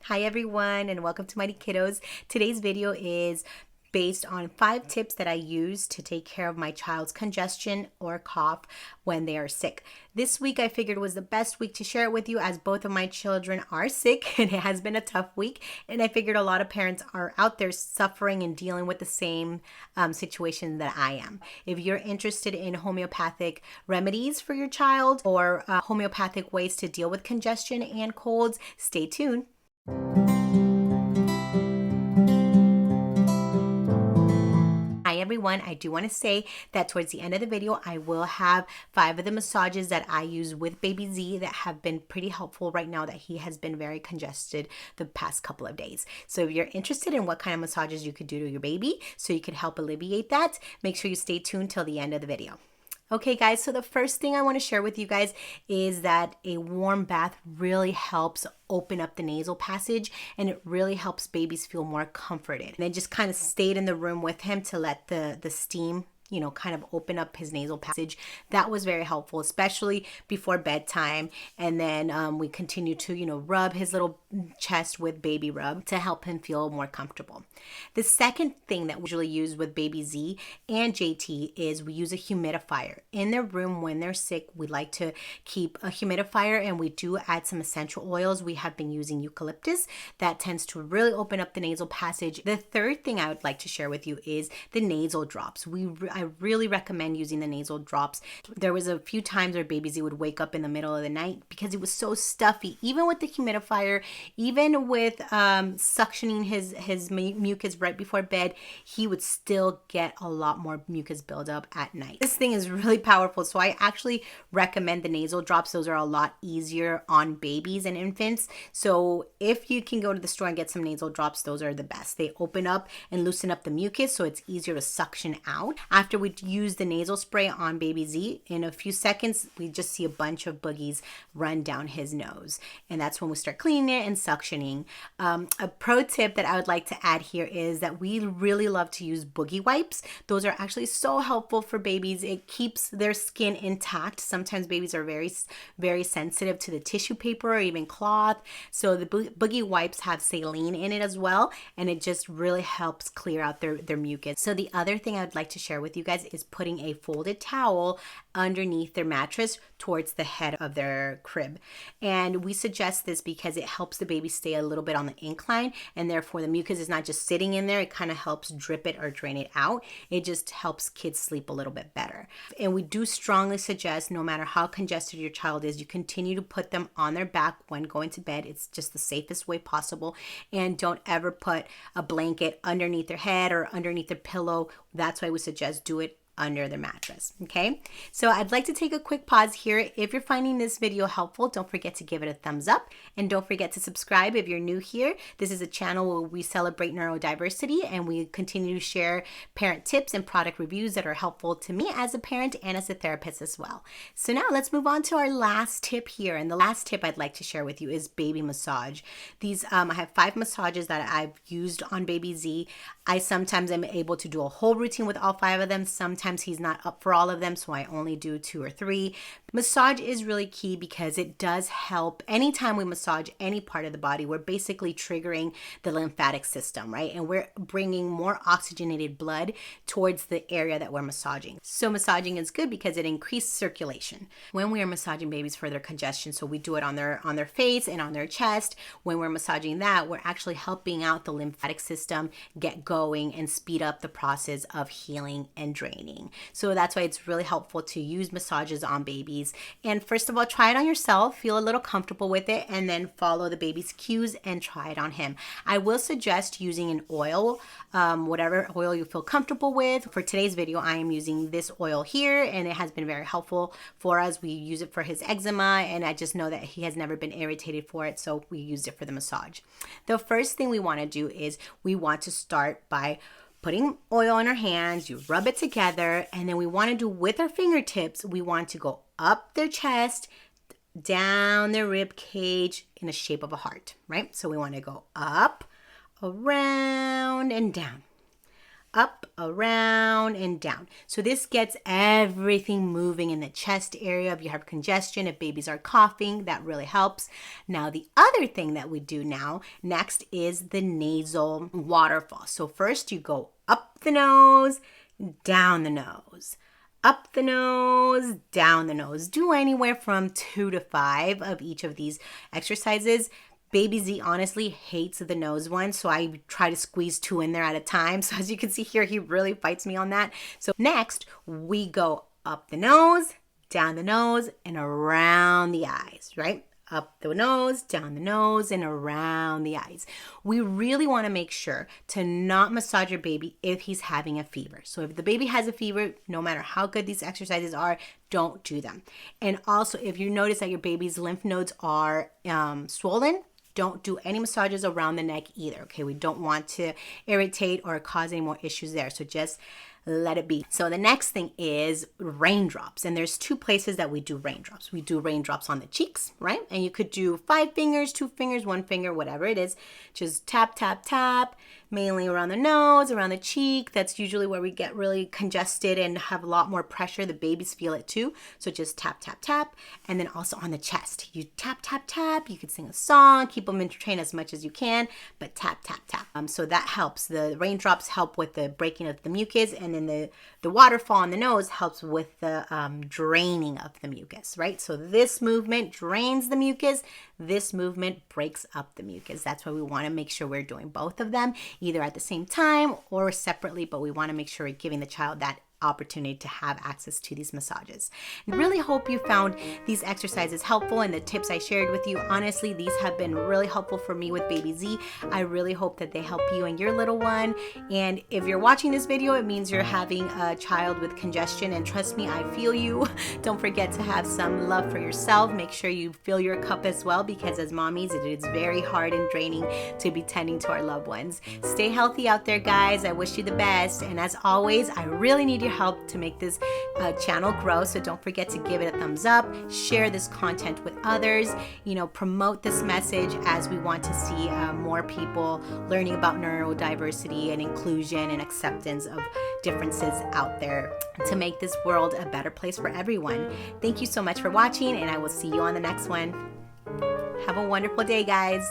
Hi everyone and welcome to Mighty Kiddos. Today's video is based on 5 tips that I use to take care of my child's congestion or cough when they are sick. This week I figured was the best week to share it with you as both of my children are sick and it has been a tough week, and I figured a lot of parents are out there suffering and dealing with the same situation that I am. If you're interested in homeopathic remedies for your child or homeopathic ways to deal with congestion and colds, stay tuned. Hi everyone, I do want to say that towards the end of the video I will have 5 of the massages that I use with baby Z that have been pretty helpful right now that he has been very congested the past couple of days. So if you're interested in what kind of massages you could do to your baby so you could help alleviate that, make sure you stay tuned till the end of the video. Okay guys, so the first thing I want to share with you guys is that a warm bath really helps open up the nasal passage and it really helps babies feel more comforted. And I just kind of stayed in the room with him to let the steam kind of open up his nasal passage. That was very helpful, especially before bedtime. And then we continue to, rub his little chest with baby rub to help him feel more comfortable. The second thing that we usually use with baby Z and JT is we use a humidifier. In their room when they're sick, we like to keep a humidifier and we do add some essential oils. We have been using eucalyptus. That tends to really open up the nasal passage. The third thing I would like to share with you is the nasal drops. I really recommend using the nasal drops. There was a few times where baby Z would wake up in the middle of the night because it was so stuffy. Even with the humidifier, even with suctioning his mucus right before bed, he would still get a lot more mucus buildup at night. This thing is really powerful, so I actually recommend the nasal drops. Those are a lot easier on babies and infants. So if you can go to the store and get some nasal drops, those are the best. They open up and loosen up the mucus so it's easier to suction out. After we use the nasal spray on baby Z, in a few seconds we just see a bunch of boogies run down his nose, and that's when we start cleaning it and suctioning. A pro tip that I would like to add here is that we really love to use boogie wipes. Those are actually so helpful for babies. It keeps their skin intact. Sometimes babies are very sensitive to the tissue paper or even cloth, so the boogie wipes have saline in it as well, and it just really helps clear out their mucus. So the other thing I would like to share with you guys is putting a folded towel underneath their mattress towards the head of their crib. And we suggest this because it helps the baby stay a little bit on the incline, and therefore the mucus is not just sitting in there. It kind of helps drip it or drain it out. It just helps kids sleep a little bit better. And we do strongly suggest, no matter how congested your child is, you continue to put them on their back when going to bed. It's just the safest way possible. And don't ever put a blanket underneath their head or underneath their pillow. That's why we suggest do it under the mattress. Okay, so I'd like to take a quick pause here. If you're finding this video helpful, don't forget to give it a thumbs up, and don't forget to subscribe if you're new here. This is a channel where we celebrate neurodiversity and we continue to share parent tips and product reviews that are helpful to me as a parent and as a therapist as well. So now let's move on to our last tip here, and the last tip I'd like to share with you is baby massage. These I have 5 massages that I've used on baby Z. I sometimes am able to do a whole routine with all 5 of them. Sometimes he's not up for all of them, so I only do 2 or 3. Massage is really key because it does help. Anytime we massage any part of the body, we're basically triggering the lymphatic system, right? And we're bringing more oxygenated blood towards the area that we're massaging. So massaging is good because it increases circulation. When we are massaging babies for their congestion, so we do it on their face and on their chest, when we're massaging that, we're actually helping out the lymphatic system get going and speed up the process of healing and draining. So that's why it's really helpful to use massages on babies. And first of all, try it on yourself, feel a little comfortable with it, and then follow the baby's cues and try it on him. I will suggest using an oil, whatever oil you feel comfortable with. For today's video, I am using this oil here, and it has been very helpful for us. We use it for his eczema, and I just know that he has never been irritated for it, so we used it for the massage. The first thing we want to do is we want to start by putting oil on our hands. You rub it together, and then we want to do with our fingertips, we want to go up their chest, down their rib cage in the shape of a heart, right? So we want to go up, around, and down. up, around, and down. So this gets everything moving in the chest area. If you have congestion, if babies are coughing, that really helps. Now, the other thing that we do next is the nasal waterfall. So first you go up the nose, down the nose. Up the nose, down the nose. Do anywhere from 2 to 5 of each of these exercises. Baby Z honestly hates the nose one, so I try to squeeze 2 in there at a time. So as you can see here, he really fights me on that. So next, we go up the nose, down the nose, and around the eyes, right? Up the nose, down the nose, and around the eyes. We really want to make sure to not massage your baby if he's having a fever. So if the baby has a fever, no matter how good these exercises are, don't do them. And also, if you notice that your baby's lymph nodes are swollen, don't do any massages around the neck either, okay? We don't want to irritate or cause any more issues there. So just let it be. So the next thing is raindrops. And there's 2 places that we do raindrops. We do raindrops on the cheeks, right? And you could do 5 fingers, 2 fingers, 1 finger, whatever it is. Just tap, tap, tap, mainly around the nose, around the cheek. That's usually where we get really congested and have a lot more pressure. The babies feel it too. So just tap, tap, tap. And then also on the chest. You tap, tap, tap. You could sing a song, keep them entertained as much as you can, but tap, tap, tap. So that helps. The raindrops help with the breaking of the mucus, and then the waterfall on the nose helps with the draining of the mucus, right? So this movement drains the mucus. This movement breaks up the mucus. That's why we want to make sure we're doing both of them, either at the same time or separately, but we want to make sure we're giving the child that opportunity to have access to these massages. I really hope you found these exercises helpful and the tips I shared with you. Honestly, these have been really helpful for me with baby Z. I really hope that they help you and your little one. And if you're watching this video, it means you're having a child with congestion, and trust me, I feel you. Don't forget to have some love for yourself. Make sure you fill your cup as well, because as mommies, it is very hard and draining to be tending to our loved ones. Stay healthy out there, guys. I wish you the best. And as always, I really need your help to make this channel grow. So don't forget to give it a thumbs up, share this content with others, promote this message, as we want to see more people learning about neurodiversity and inclusion and acceptance of differences out there to make this world a better place for everyone. Thank you so much for watching, and I will see you on the next one. Have a wonderful day, guys.